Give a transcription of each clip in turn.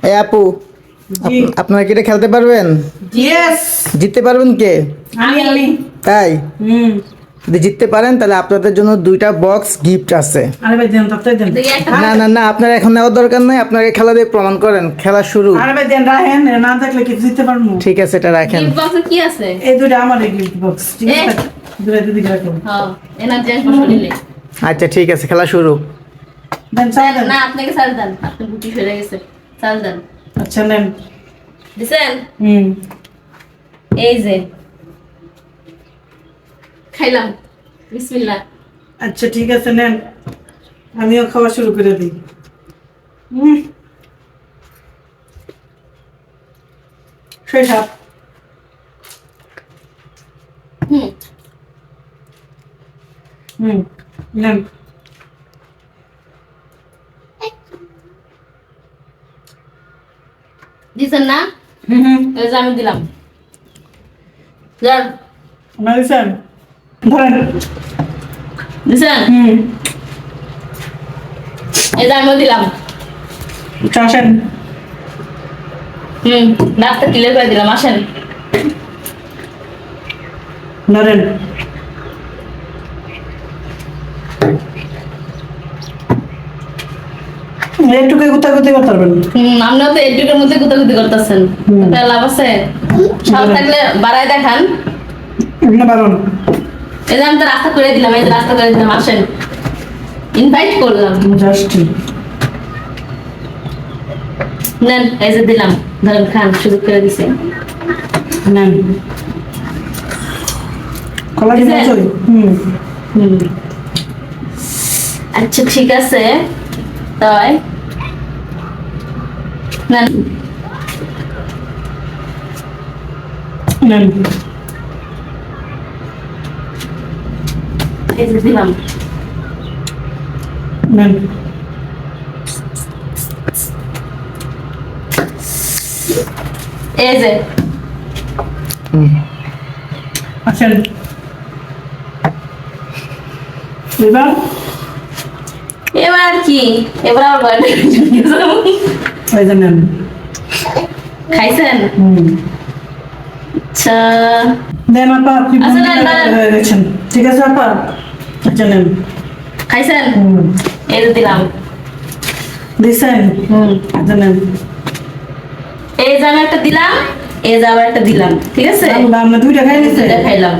এই আপু, জি। আপনারা কি এটা খেলতে পারবেন? ইয়েস, জিততে পারবেন কে? আমি। তাই? হুম। যদি জিততে পারেন তাহলে আপনাদের জন্য 2টা বক্স গিফট আছে। আরে ভাই দেন, তাতে দেন। দেখি একটা না না না, আপনার এখন নেওয়ার দরকার নাই, আপনাকে খেলা দিয়ে প্রমাণ করেন, খেলা শুরু। আরে ভাই দেন, রাখেন, না থাকলে কি দিতে পারবো? ঠিক আছে, এটা রাখেন। গিফট বক্সে কি আছে? এই দুটো আমার গিফট বক্স, ঠিক আছে? দুটো দিদি রাখুন। হ্যাঁ, এনার জেন্স বসে নিলে। আচ্ছা ঠিক আছে, খেলা শুরু। দেন, চাল দেন। না, আপনাকে চাল দেন। আপনি গুটি ফেলে গেছে। চাল দেন। আচ্ছা নেন। দিছেন? হুম। এই যে। খাইলাম। বিসমিল্লাহ। আচ্ছা ঠিক আছে নেন, আমিও খাওয়া শুরু করে দিই। হুম, সেই সাপ। হুম। হুম, নেন। দিছেন না? হুম হুম, এই যে আমি দিলাম। যান। আপনার দিচ্ছেন? ধরেন। দিছেন? হুম, এই যে আমিও দিলাম। আসেন। হুম, রাস্তা ক্লিয়ার করে দিলাম। আসেন। ধরেন। একটুকে গুতাগুতি করতে পারবেন। আপনিও তো এটুকুর মধ্যে গুতাগুতি করতেছেন। হুম। তাহলে লাভ আছে? সাহস থাকলে বাড়ায় দেখান। না বারণ। এই যে আমি তো রাস্তা করে দিলাম। এই যে রাস্তা করে দিলাম। আসেন। ইনভাইট করলাম। জাস্ট নেন, এই যে দিলাম। ধরেন, খান, সুযোগ করে দিছে। নেন। কলা কি দিছেন? মজই? হুম। হুম। আচ্ছা ঠিক আছে, তাই নেন। নেন। এই যে দিলাম। নেন। এই যে আসেন। এবার এবার আর কি, এবার আমার বাড়িতে এই যে নেন। খাইছেন? হুম। আচ্ছা দেন আপা, আপনি আচ্ছা, বন্দি নেন, নেন। হয়ে গেছেন। ঠিক আছে আপা? আচ্ছা নেন। খাইছেন? হুম। এই যে দিলাম। দিছেন? হুম। আচ্ছা নেন। এই যে আমি একটা দিলাম, এই যে আবার একটা দিলাম। ঠিক আছে, আল্লাহ, আমরা দুইটা খাই নিছে। দুইটা খাইলাম।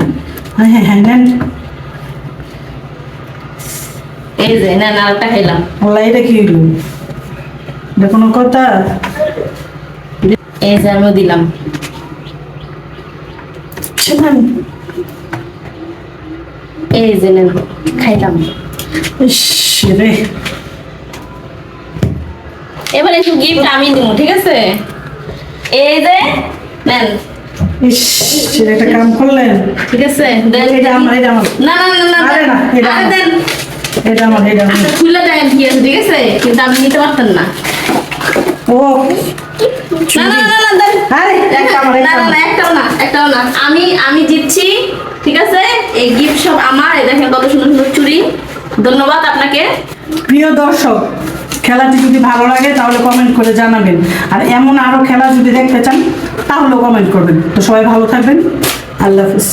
হ্যাঁ হ্যাঁ হ্যাঁ, নেন। এই যে নেন, আর একটা খাইলাম। আল্লাহ, এটা কি হইলো? এটা কোনো কথা? এই যে আমিও দিলাম। শুনেন। এই যে নেন, খাইলাম। ইস রে। এবার একটু গিফট আমি দিব, ঠিক আছে? এই যে নেন। ইস, এটা একটা কাম করলেন। ঠিক আছে, দেন। এটা আমার, এটা আমার। না না না না, আরে না, এটা আরে আমার। দেন। এটা আমার, এটা আমার। আচ্ছা, খুলে দেন কি আছে, ঠিক আছে? কিন্তু আপনি নিতে পারতেন না। ও না না না না, দেন। আরে একটা আমার, না একটা না আমার। না, একটাও না। আমি জিতছি, ঠিক আছে? এই গিফট সব আমার। এই দেখেন কত সুন্দর সুন্দর চুড়ি। ধন্যবাদ আপনাকে। প্রিয় দর্শক, খেলাটি যদি ভালো লাগে তাহলে কমেন্ট করে জানাবেন, আর এমন আরো খেলা যদি দেখতে চান তাহলেও কমেন্ট করবেন। তো সবাই ভালো থাকবেন। আল্লাহ হাফিজ।